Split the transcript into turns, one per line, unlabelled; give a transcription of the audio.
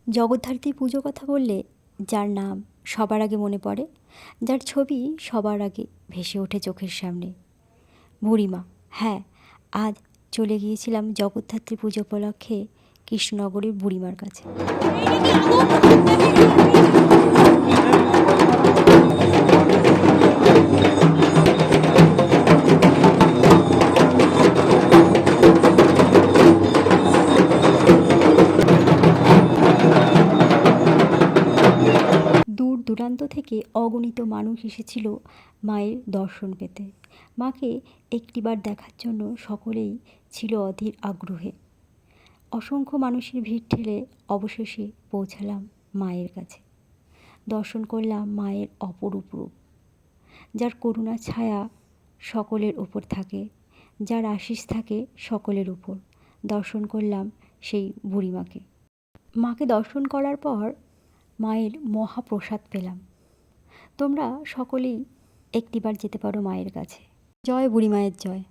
জগদ্ধাত্রী পুজো কথা বললে যার নাম সবার আগে মনে পড়ে, যার ছবি সবার আগে ভেসে ওঠে চোখের সামনে, বুড়িমা। হ্যাঁ, আজ চলে গিয়েছিলাম জগদ্ধাত্রী পুজো উপলক্ষে কৃষ্ণনগরের বুড়িমার কাছে। দূর দূরান্ত থেকে অগণিত মানুষ এসেছিল মায়ের দর্শন পেতে। মাকে একটিবার দেখার জন্য সকলেই ছিল অধীর আগ্রহে। অসংখ্য মানুষের ভিড় ঠেলে অবশেষে পৌঁছালাম মায়ের কাছে। দর্শন করলাম মায়ের অপরূপ রূপ, যার করুণা ছায়া সকলের উপর থাকে, যার আশিস থাকে সকলের উপর। দর্শন করলাম সেই বুড়িমাকে। মাকে দর্শন করার পর মায়ের মহাপ্রসাদ পেলাম। তোমরা সকলেই একটিবার যেতে পারো মায়ের কাছে। জয় বুড়ি মায়ের জয়।